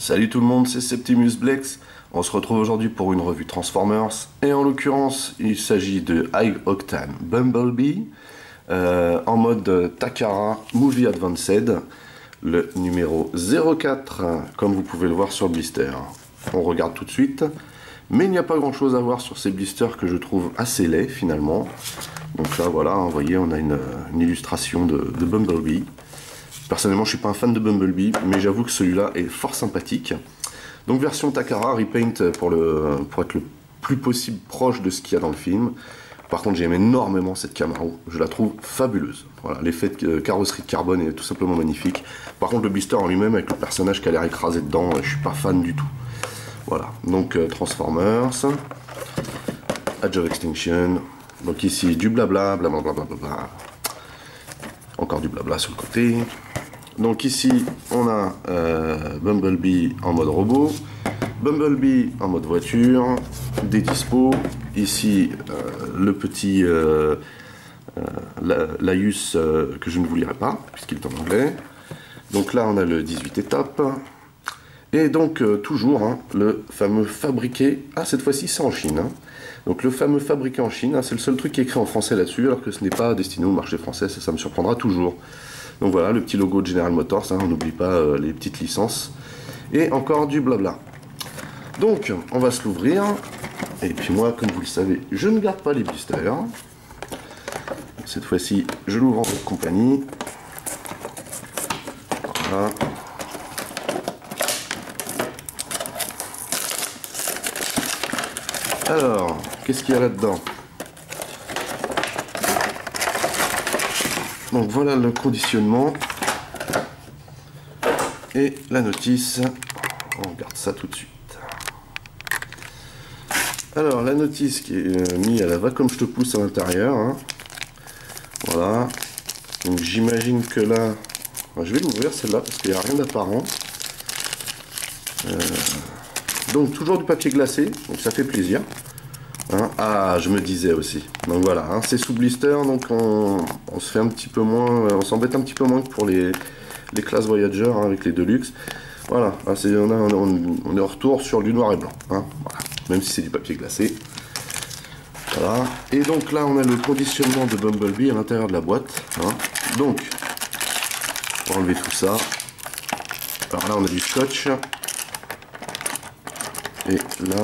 Salut tout le monde, c'est Septimus Blex. On se retrouve aujourd'hui pour une revue Transformers. Et en l'occurrence, il s'agit de High Octane Bumblebee en mode Takara Movie Advanced. Le numéro 04, comme vous pouvez le voir sur le blister. On regarde tout de suite. Mais il n'y a pas grand chose à voir sur ces blisters que je trouve assez laids finalement. Donc là voilà, vous voyez, on a une illustration de Bumblebee. Personnellement, je suis pas un fan de Bumblebee, mais j'avoue que celui-là est fort sympathique. Donc version Takara, repaint pour être le plus possible proche de ce qu'il y a dans le film. Par contre, j'aime énormément cette Camaro, je la trouve fabuleuse. Voilà, l'effet de carrosserie de carbone est tout simplement magnifique. Par contre, le blister en lui-même, avec le personnage qui a l'air écrasé dedans, je suis pas fan du tout. Voilà, donc Transformers, Age of Extinction. Donc ici, du blabla, blablabla. Encore du blabla sur le côté. Donc ici, on a Bumblebee en mode robot, Bumblebee en mode voiture, des dispos. Ici, le petit Laïus que je ne vous lirai pas, puisqu'il est en anglais. Donc là, on a le 18 étapes. Et donc, toujours, hein, le fameux fabriqué. Ah, cette fois-ci, c'est en Chine. Hein. Donc, le fameux fabriqué en Chine, hein, c'est le seul truc qui est écrit en français là-dessus, alors que ce n'est pas destiné au marché français, ça me surprendra toujours. Donc voilà, le petit logo de General Motors, hein, on n'oublie pas les petites licences. Et encore du blabla. Donc, on va se l'ouvrir. Et puis moi, comme vous le savez, je ne garde pas les blisters. Cette fois-ci, je l'ouvre en compagnie. Voilà. Alors, qu'est-ce qu'il y a là-dedans? Donc voilà le conditionnement et la notice. On regarde ça tout de suite. Alors la notice qui est mise à la va comme je te pousse à l'intérieur. Hein. Voilà. Donc j'imagine que là, je vais l'ouvrir celle-là parce qu'il n'y a rien d'apparent. Donc toujours du papier glacé, donc ça fait plaisir. Hein, ah, je me disais aussi. Donc voilà, hein, c'est sous blister, donc on se fait un petit peu moins, on s'embête un petit peu moins que pour les classes Voyager hein, avec les Deluxe. Voilà, hein, on est en retour sur du noir et blanc. Hein, voilà, même si c'est du papier glacé. Voilà. Et donc là, on a le conditionnement de Bumblebee à l'intérieur de la boîte. Hein. Donc, on va enlever tout ça. Alors là, on a du scotch. Et là,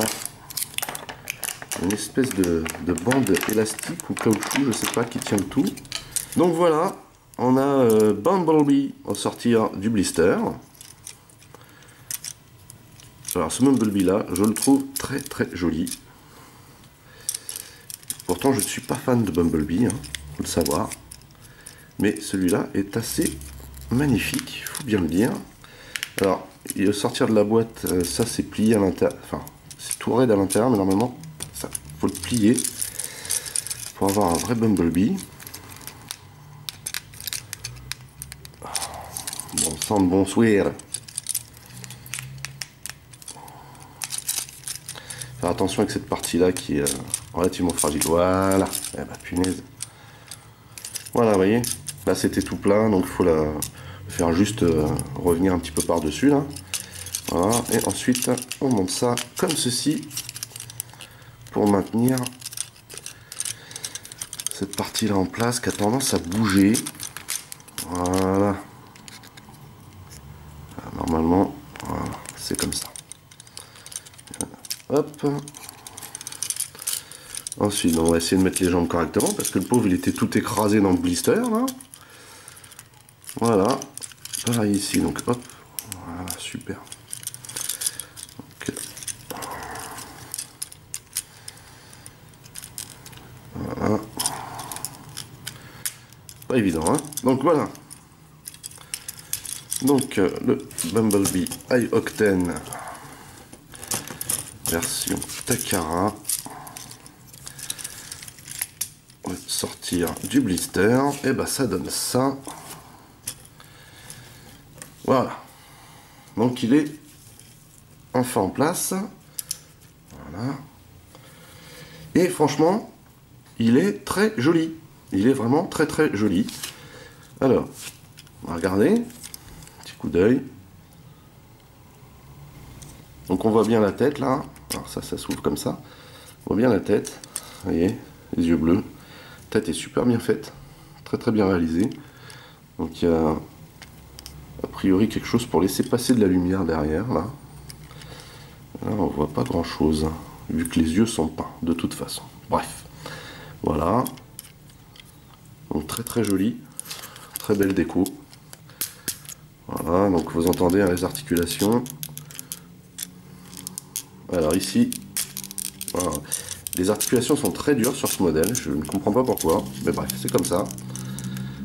une espèce de bande élastique ou caoutchouc, je sais pas, qui tient le tout. Donc voilà, on a Bumblebee au sortir du blister. Alors ce Bumblebee là, je le trouve très très joli. Pourtant je ne suis pas fan de Bumblebee, hein, faut le savoir. Mais celui-là est assez magnifique, il faut bien le dire. Alors, au sortir de la boîte, ça c'est plié à l'intérieur, enfin c'est tout raide à l'intérieur, mais normalement ça faut le plier pour avoir un vrai Bumblebee. Bon sang de bonsoir. Faire attention avec cette partie là qui est relativement fragile. Voilà, eh ben, punaise. Voilà, vous voyez, là c'était tout plein, donc il faut la faire juste revenir un petit peu par dessus là. Voilà, et ensuite on monte ça comme ceci pour maintenir cette partie là en place qui a tendance à bouger. Voilà, normalement voilà, c'est comme ça. Hop. Ensuite on va essayer de mettre les jambes correctement parce que le pauvre il était tout écrasé dans le blister là. Voilà, pareil ici, donc hop, voilà, super. Okay. Voilà. Pas évident, hein. Donc voilà. Donc le Bumblebee High Octane version Takara. On va sortir du blister, et bah ça donne ça. Voilà. Donc il est enfin en place. Voilà. Et franchement, il est très joli. Il est vraiment très très joli. Alors, on va regarder. Petit coup d'œil. Donc on voit bien la tête là. Alors ça s'ouvre comme ça. On voit bien la tête. Vous voyez, les yeux bleus. La tête est super bien faite. Très très bien réalisée. Donc il y a a priori quelque chose pour laisser passer de la lumière derrière là. Là on voit pas grand chose. Vu que les yeux sont peints de toute façon. Bref. Voilà. Donc très très joli. Très belle déco. Voilà, donc vous entendez les articulations. Alors ici, voilà. Les articulations sont très dures sur ce modèle, je ne comprends pas pourquoi, mais bref, c'est comme ça.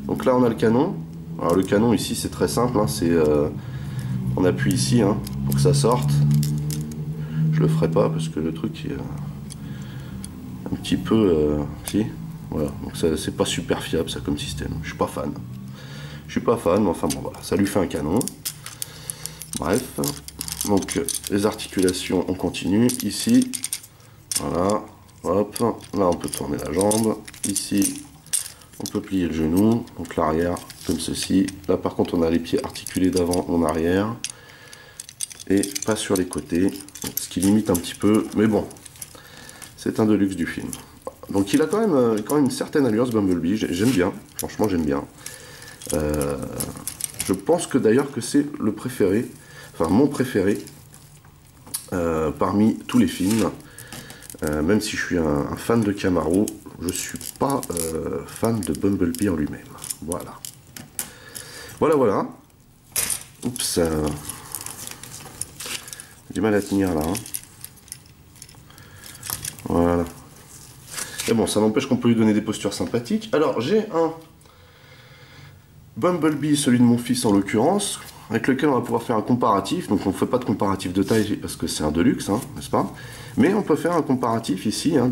Donc là on a le canon. Alors le canon ici c'est très simple, hein, on appuie ici hein, pour que ça sorte. Je le ferai pas parce que le truc est un petit peu... si, voilà, donc c'est pas super fiable ça comme système, je suis pas fan. Je suis pas fan, mais enfin bon voilà, ça lui fait un canon. Bref, donc les articulations on continue, ici, voilà, hop, là on peut tourner la jambe, ici on peut plier le genou, donc l'arrière comme ceci, là par contre on a les pieds articulés d'avant en arrière, et pas sur les côtés, ce qui limite un petit peu, mais bon, c'est un deluxe du film. Donc il a quand même une certaine allure ce Bumblebee, j'aime bien, franchement j'aime bien. Je pense que d'ailleurs que c'est le préféré, enfin mon préféré parmi tous les films. Même si je suis un fan de Camaro, je suis pas fan de Bumblebee en lui-même. Voilà. Voilà. Oups. J'ai du mal à tenir là. Hein. Voilà. Et bon, ça n'empêche qu'on peut lui donner des postures sympathiques. Alors j'ai un Bumblebee, celui de mon fils en l'occurrence, avec lequel on va pouvoir faire un comparatif. Donc on ne fait pas de comparatif de taille parce que c'est un Deluxe, hein, n'est-ce pas? Mais on peut faire un comparatif ici hein,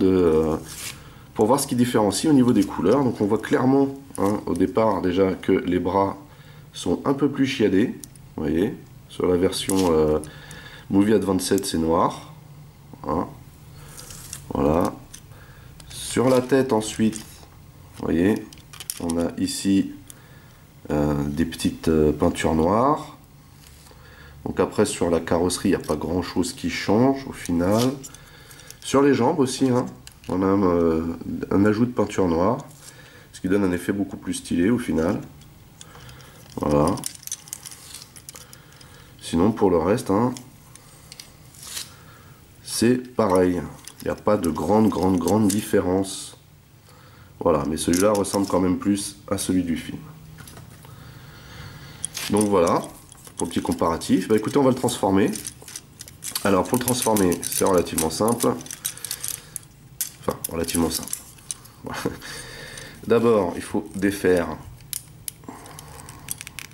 pour voir ce qui différencie au niveau des couleurs. Donc on voit clairement hein, au départ déjà que les bras sont un peu plus chiadés. Vous voyez, sur la version Movie Advanced c'est noir. Hein, voilà. Sur la tête ensuite, vous voyez, on a ici des petites peintures noires. Donc après sur la carrosserie il n'y a pas grand chose qui change au final. Sur les jambes aussi hein, on a un ajout de peinture noire, ce qui donne un effet beaucoup plus stylé au final. Voilà. Sinon pour le reste hein, c'est pareil, il n'y a pas de grande différence. Voilà, mais celui-là ressemble quand même plus à celui du film. Donc voilà, pour le petit comparatif. Bah écoutez, on va le transformer. Alors pour le transformer, c'est relativement simple. Enfin, relativement simple. Voilà. D'abord, il faut défaire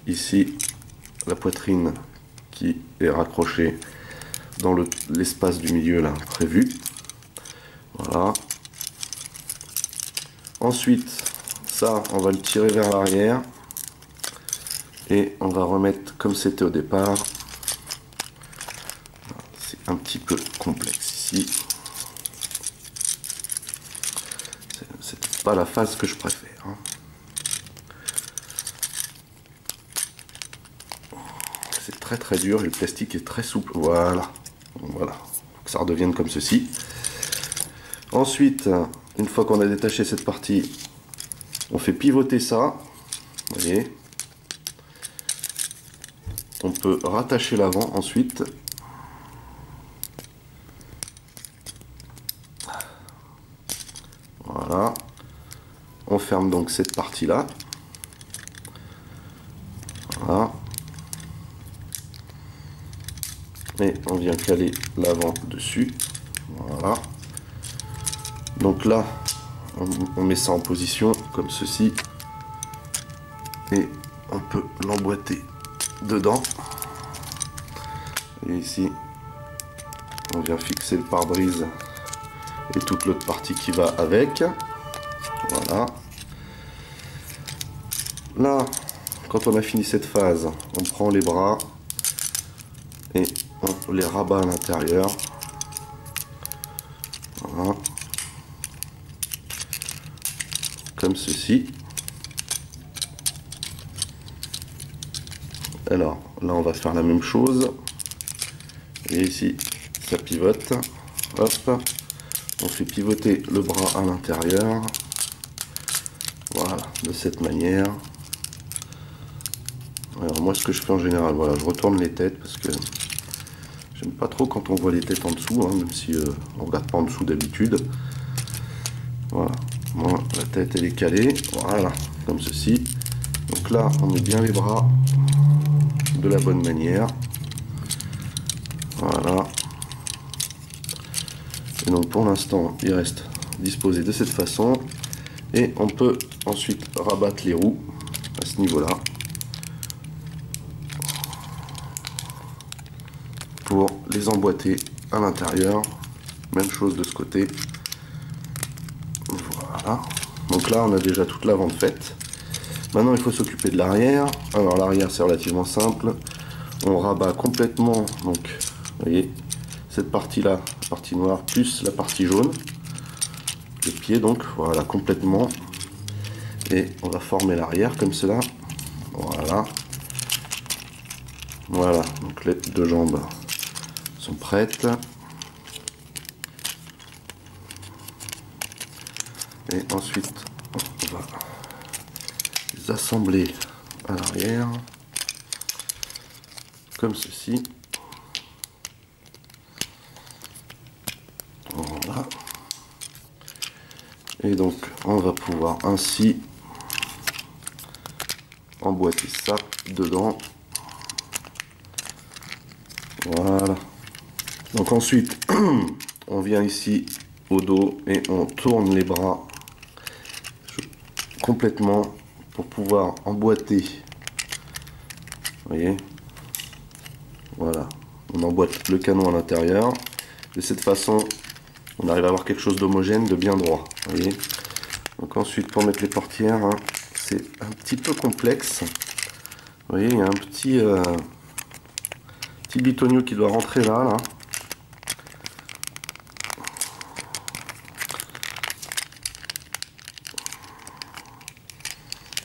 ici la poitrine qui est raccrochée dans l'espace du milieu là prévu. Voilà. Ensuite, ça, on va le tirer vers l'arrière. Et on va remettre comme c'était au départ. C'est un petit peu complexe ici. C'est pas la phase que je préfère. Hein. C'est très dur et le plastique est très souple. Voilà. Voilà. Faut que ça redevienne comme ceci. Ensuite, une fois qu'on a détaché cette partie, on fait pivoter ça. Vous voyez. On peut rattacher l'avant ensuite. Voilà. On ferme donc cette partie-là. Voilà. Et on vient caler l'avant dessus. Voilà. Donc là, on met ça en position comme ceci. Et on peut l'emboîter dedans. Et ici on vient fixer le pare-brise et toute l'autre partie qui va avec. Voilà. Là, quand on a fini cette phase, on prend les bras et on les rabat à l'intérieur. Voilà. Comme ceci. Alors là on va faire la même chose, Et ici, ça pivote. Hop, on fait pivoter le bras à l'intérieur. Voilà, de cette manière. Alors moi, ce que je fais en général, voilà, je retourne les têtes parce que j'aime pas trop quand on voit les têtes en dessous, hein, même si on regarde pas en dessous d'habitude. Voilà, moi, la tête elle est calée, voilà, comme ceci. Donc là, on met bien les bras de la bonne manière. Voilà. Et donc pour l'instant, il reste disposé de cette façon. Et on peut ensuite rabattre les roues à ce niveau-là. Pour les emboîter à l'intérieur. Même chose de ce côté. Voilà. Donc là, on a déjà toute l'avant de faite. Maintenant, il faut s'occuper de l'arrière. Alors l'arrière, c'est relativement simple. On rabat complètement, donc, vous voyez, cette partie-là, la partie noire, plus la partie jaune. Le pied, donc, voilà, complètement. Et on va former l'arrière comme cela. Voilà. Voilà, donc les deux jambes sont prêtes. Et ensuite, on va les assembler à l'arrière. Comme ceci. Voilà. Et donc, on va pouvoir ainsi emboîter ça dedans. Voilà. Donc ensuite, on vient ici au dos et on tourne les bras complètement pour pouvoir emboîter. Vous voyez? Voilà. On emboîte le canon à l'intérieur. De cette façon, on arrive à avoir quelque chose d'homogène, de bien droit. Vous voyez? Donc ensuite, pour mettre les portières, hein, c'est un petit peu complexe. Vous voyez, il y a un petit bitonio qui doit rentrer là.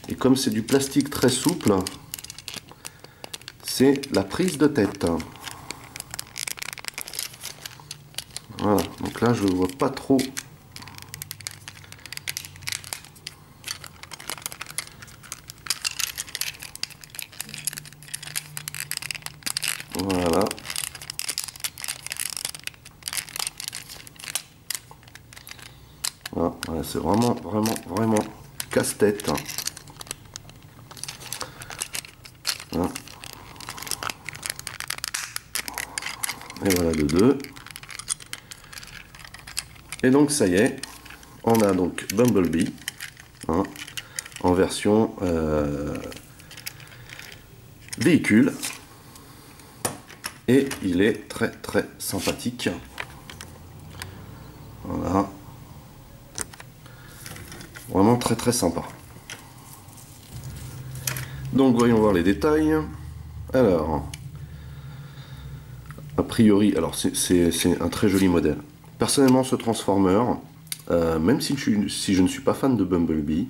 Et comme c'est du plastique très souple, c'est la prise de tête. Voilà, donc là je ne vois pas trop. Voilà. Voilà, c'est vraiment casse-tête. Voilà. Et voilà le 2. Et donc ça y est, on a donc Bumblebee, hein, en version véhicule. Et il est très sympathique. Voilà. Vraiment très sympa. Donc voyons voir les détails. Alors, a priori, alors c'est un très joli modèle. Personnellement, ce Transformer, même si je ne suis pas fan de Bumblebee,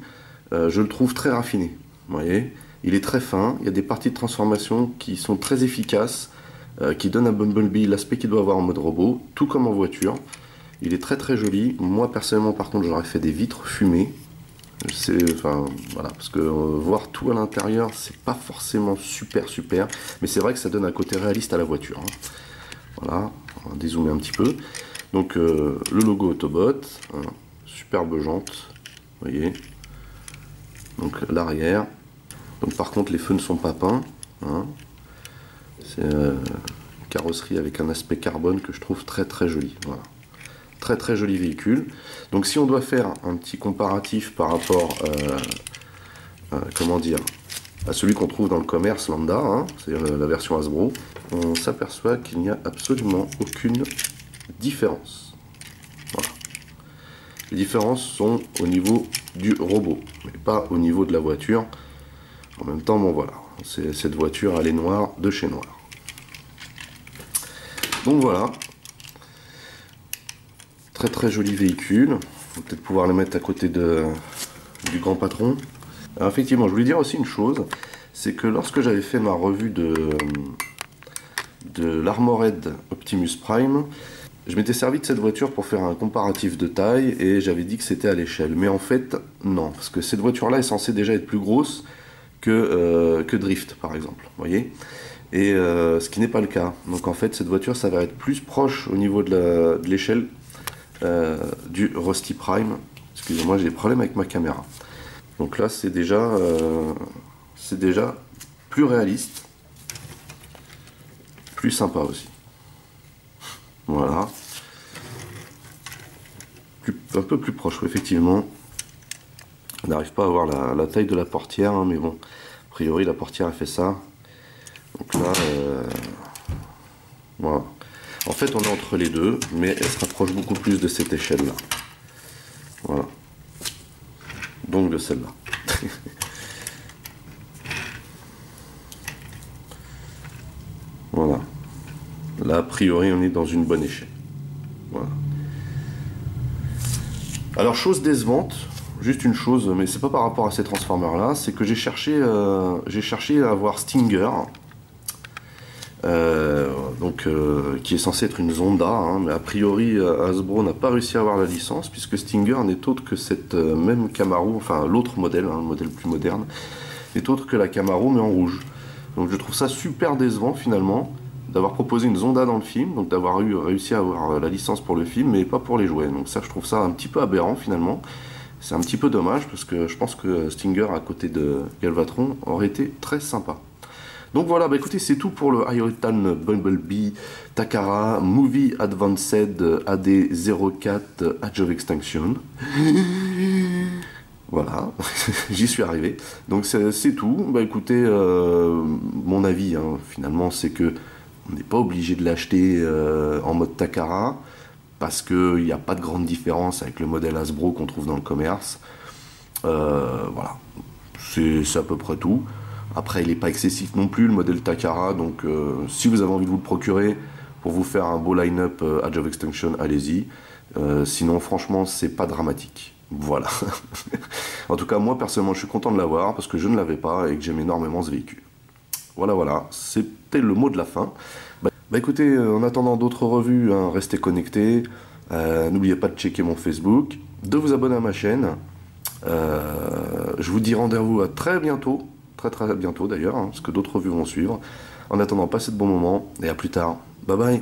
je le trouve très raffiné. Vous voyez, il est très fin, il y a des parties de transformation qui sont très efficaces, qui donnent à Bumblebee l'aspect qu'il doit avoir en mode robot, tout comme en voiture. Il est très joli. Moi personnellement, par contre, j'aurais fait des vitres fumées. Enfin, voilà, parce que voir tout à l'intérieur, c'est pas forcément super, mais c'est vrai que ça donne un côté réaliste à la voiture. Hein. Voilà, on va dézoomer un petit peu. Donc le logo Autobot, hein, superbe jante, vous voyez. Donc l'arrière. Donc par contre les feux ne sont pas peints. Hein. C'est une carrosserie avec un aspect carbone que je trouve très joli. Voilà. Très joli véhicule. Donc si on doit faire un petit comparatif par rapport comment dire, à celui qu'on trouve dans le commerce lambda, hein, c'est la version Hasbro, on s'aperçoit qu'il n'y a absolument aucune différence. Voilà. Les différences sont au niveau du robot, mais pas au niveau de la voiture. En même temps, bon voilà, cette voiture elle est noire de chez Noir. Donc voilà. Très joli véhicule. On va peut-être pouvoir le mettre à côté du grand patron. Alors effectivement, je voulais dire aussi une chose, c'est que lorsque j'avais fait ma revue de l'Armored Optimus Prime. Je m'étais servi de cette voiture pour faire un comparatif de taille et j'avais dit que c'était à l'échelle. Mais en fait, non, parce que cette voiture-là est censée déjà être plus grosse que Drift, par exemple, vous voyez. Et ce qui n'est pas le cas. Donc en fait, cette voiture, ça va être plus proche au niveau de l'échelle du Rusty Prime. Excusez-moi, j'ai des problèmes avec ma caméra. Donc là, c'est déjà plus réaliste, plus sympa aussi. Voilà. Un peu plus proche, effectivement. On n'arrive pas à voir la taille de la portière, hein, mais bon, a priori la portière a fait ça. Donc là, voilà. En fait, on est entre les deux, mais elle se rapproche beaucoup plus de cette échelle-là. Voilà. Donc de celle-là. Voilà. Là, a priori, on est dans une bonne échelle. Voilà. Alors, chose décevante, juste une chose, mais c'est pas par rapport à ces Transformers-là, c'est que j'ai cherché à avoir Stinger, qui est censé être une Zonda, hein, mais a priori Hasbro n'a pas réussi à avoir la licence, puisque Stinger n'est autre que cette même Camaro, enfin l'autre modèle, hein, le modèle plus moderne, n'est autre que la Camaro, mais en rouge. Donc je trouve ça super décevant finalement, d'avoir proposé une Zonda dans le film, donc d'avoir réussi à avoir la licence pour le film, mais pas pour les jouets. Donc ça, je trouve ça un petit peu aberrant finalement. C'est un petit peu dommage, parce que je pense que Stinger à côté de Galvatron aurait été très sympa. Donc voilà, bah écoutez, c'est tout pour le High-Octane Bumblebee Takara Movie Advanced AD04 Age of Extinction. Voilà, j'y suis arrivé. Donc c'est tout. Bah écoutez, mon avis, hein, finalement, c'est que on n'est pas obligé de l'acheter en mode Takara, parce qu'il n'y a pas de grande différence avec le modèle Hasbro qu'on trouve dans le commerce. Voilà, c'est à peu près tout. Après, il n'est pas excessif non plus, le modèle Takara, donc si vous avez envie de vous le procurer pour vous faire un beau line-up Age of Extinction, allez-y. Sinon, franchement, c'est pas dramatique. Voilà. En tout cas, moi, personnellement, je suis content de l'avoir parce que je ne l'avais pas et que j'aime énormément ce véhicule. Voilà, voilà. C'était le mot de la fin. Bah écoutez, en attendant d'autres revues, hein, restez connectés. N'oubliez pas de checker mon Facebook, de vous abonner à ma chaîne. Je vous dis rendez-vous à très bientôt. Très très bientôt d'ailleurs, hein, parce que d'autres revues vont suivre. En attendant, passez de bons moments et à plus tard. Bye bye.